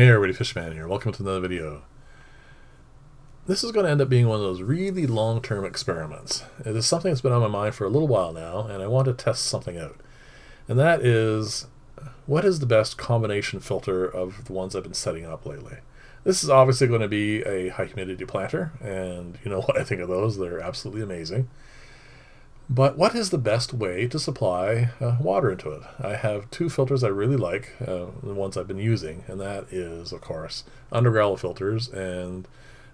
Hey everybody, Fishman here. Welcome to another video. This is going to end up being one of those really long-term experiments. It is something that's been on my mind for a little while now, and I want to test something out. And that is, what is the best combination filter of the ones I've been setting up lately? This is obviously going to be a high humidity planter, and you know what I think of those. They're absolutely amazing. But what is the best way to supply water into it? I have two filters I really like, the ones I've been using, and that is, of course, underground filters and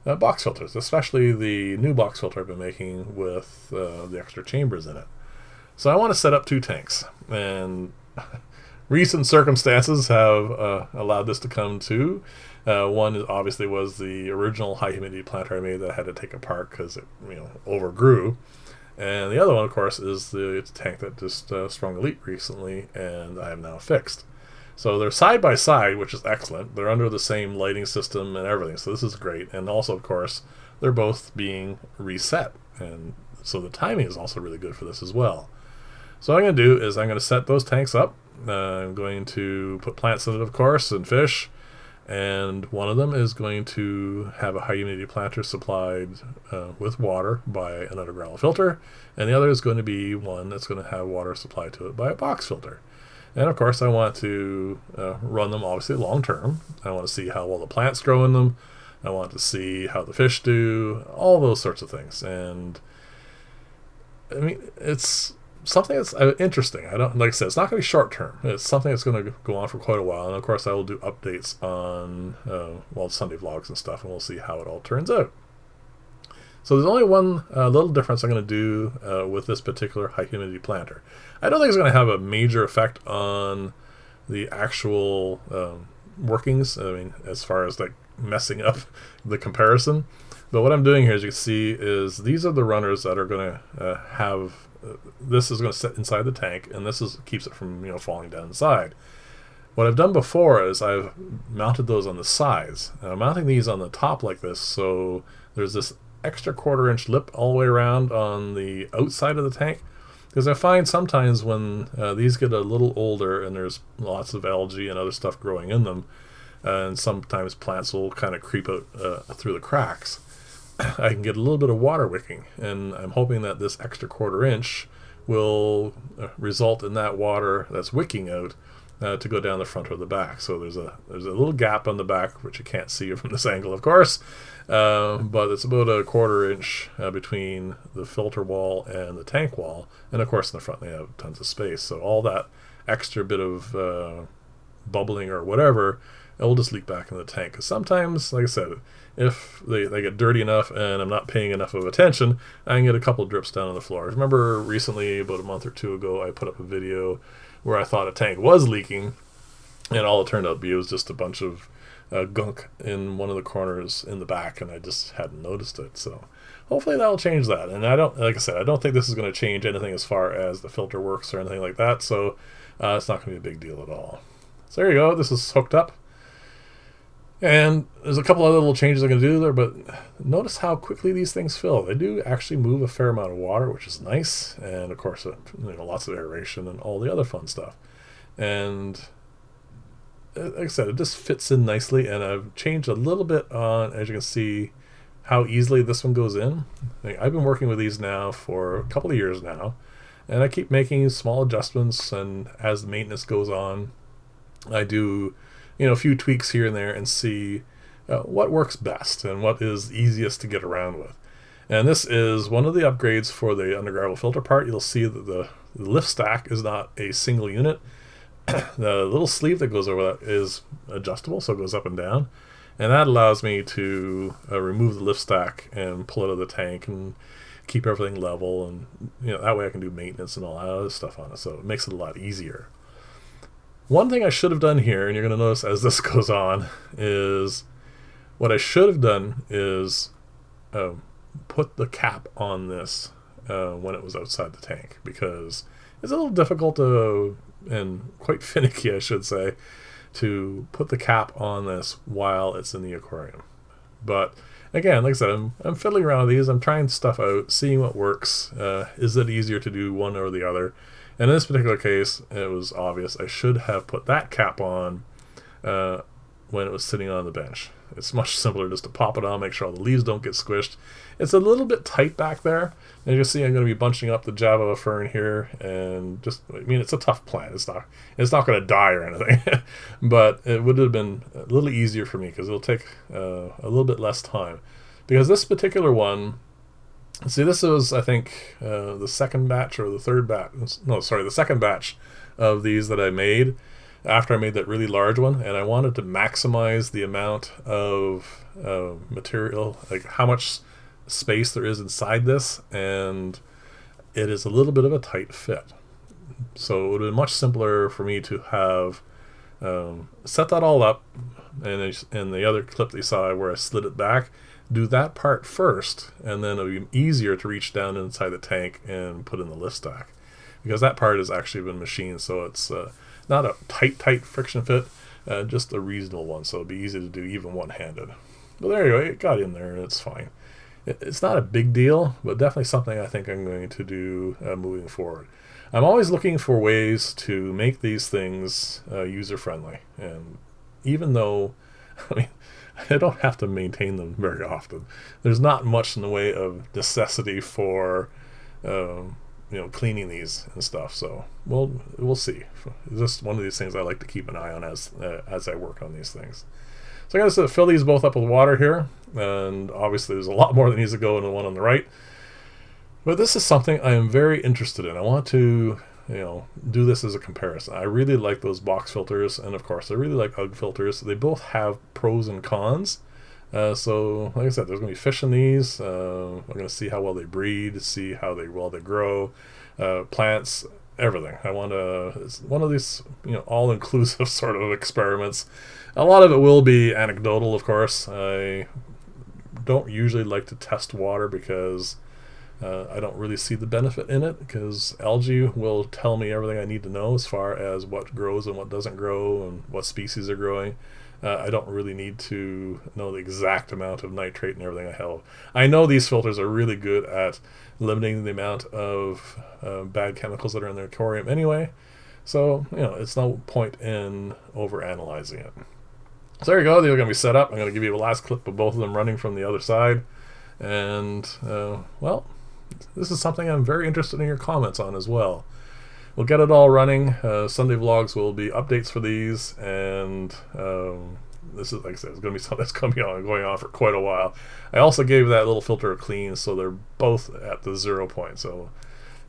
box filters, especially the new box filter I've been making with the extra chambers in it. So I want to set up two tanks, and recent circumstances have allowed this to come to. One is obviously was the original high humidity planter I made that I had to take apart because it overgrew. And the other one, of course, is the tank that just sprung a leak recently, and I have now fixed. So they're side by side, which is excellent. They're under the same lighting system and everything, so this is great. And also, of course, they're both being reset, and so the timing is also really good for this as well. So what I'm going to do is I'm going to set those tanks up. I'm going to put plants in it, of course, and fish. And one of them is going to have a high humidity planter supplied with water by an underground filter, and the other is going to be one that's going to have water supplied to it by a box filter. And of course I want to run them obviously long term. I want to see how well the plants grow in them. I want to see how the fish do, all those sorts of things. And I mean, it's something that's interesting. Like I said, it's not going to be short term. It's something that's going to go on for quite a while. And of course, I will do updates on Sunday vlogs and stuff, and we'll see how it all turns out. So there's only one little difference I'm going to do with this particular high humidity planter. I don't think it's going to have a major effect on the actual workings. I mean, as far as like messing up the comparison. But what I'm doing here, as you can see, is these are the runners that are going to have. This is going to sit inside the tank, and this keeps it from falling down the side. What I've done before is I've mounted those on the sides. And I'm mounting these on the top like this, so there's this extra 1/4 inch lip all the way around on the outside of the tank. Because I find sometimes when these get a little older and there's lots of algae and other stuff growing in them, and sometimes plants will kind of creep out through the cracks, I can get a little bit of water wicking, and I'm hoping that this extra 1/4 inch will result in that water that's wicking out to go down the front or the back. So there's a little gap on the back, which you can't see from this angle, of course, but it's about a 1/4 inch between the filter wall and the tank wall, and of course in the front they have tons of space. So all that extra bit of bubbling or whatever, it'll just leak back in the tank. Because sometimes, like I said, if they get dirty enough and I'm not paying enough of attention, I can get a couple of drips down on the floor. I remember recently, about a month or two ago, I put up a video where I thought a tank was leaking, and all it turned out to be was just a bunch of gunk in one of the corners in the back, and I just hadn't noticed it. So hopefully that'll change that. And like I said, I don't think this is going to change anything as far as the filter works or anything like that, so it's not going to be a big deal at all. So there you go, this is hooked up. And there's a couple other little changes I'm going to do there, but notice how quickly these things fill. They do actually move a fair amount of water, which is nice, and of course lots of aeration and all the other fun stuff. And like I said, it just fits in nicely, and I've changed a little bit on, as you can see, how easily this one goes in. I've been working with these now for a couple of years now, and I keep making small adjustments, and as the maintenance goes on, I do a few tweaks here and there and see what works best and what is easiest to get around with. And this is one of the upgrades for the undergravel filter part. You'll see that the lift stack is not a single unit. The little sleeve that goes over that is adjustable, so it goes up and down. And that allows me to remove the lift stack and pull it out of the tank and keep everything level. And that way I can do maintenance and all that other stuff on it. So it makes it a lot easier. One thing I should have done here, and you're going to notice as this goes on, is what I should have done is put the cap on this when it was outside the tank, because it's a little difficult to, and quite finicky I should say, to put the cap on this while it's in the aquarium. But again, like I said, I'm fiddling around with these, I'm trying stuff out, seeing what works. Is it easier to do one or the other? And in this particular case, it was obvious I should have put that cap on when it was sitting on the bench. It's much simpler just to pop it on, make sure all the leaves don't get squished. It's a little bit tight back there. As you can see, I'm going to be bunching up the Java fern here, and just, I mean, it's a tough plant. It's not going to die or anything, but it would have been a little easier for me because it'll take a little bit less time. Because this particular one, see, this was, I think, the second batch or the third batch. No, sorry, the second batch of these that I made after I made that really large one, and I wanted to maximize the amount of material, like how much space there is inside this, and it is a little bit of a tight fit. So it would have been much simpler for me to have set that all up, and in the other clip that you saw where I slid it back, do that part first, and then it would be easier to reach down inside the tank and put in the lift stack, because that part has actually been machined, so it's not a tight friction fit, just a reasonable one, so it'd be easy to do even one-handed. But there you go, it got in there and it's fine. It's not a big deal, but definitely something I think I'm going to do moving forward. I'm always looking for ways to make these things user-friendly, and even though, I mean, I don't have to maintain them very often. There's not much in the way of necessity for cleaning these and stuff. So we'll see. It's just one of these things I like to keep an eye on as I work on these things. So I got to fill these both up with water here, and obviously there's a lot more that needs to go in the one on the right. But this is something I am very interested in. I want to do this as a comparison. I really like those box filters, and of course I really like UGG filters. They both have pros and cons. So like I said, there's going to be fish in these. I'm going to see how well they breed, see how well they grow, plants, everything. I want to, it's one of these all-inclusive sort of experiments. A lot of it will be anecdotal, of course. I don't usually like to test water because I don't really see the benefit in it, because algae will tell me everything I need to know as far as what grows and what doesn't grow and what species are growing. I don't really need to know the exact amount of nitrate and everything I have. I know these filters are really good at limiting the amount of bad chemicals that are in the aquarium anyway, so it's no point in over-analyzing it. So there you go, they're going to be set up. I'm going to give you a last clip of both of them running from the other side, and well, this is something I'm very interested in your comments on as well. We'll get it all running. Sunday vlogs will be updates for these, and this is, like I said, it's going to be something that's going to be going on for quite a while. I also gave that little filter a clean, so they're both at the 0 point. So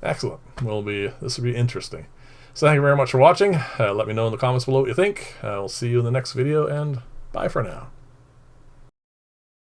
excellent. This will be interesting. So thank you very much for watching. Let me know in the comments below what you think. I'll see you in the next video, and bye for now.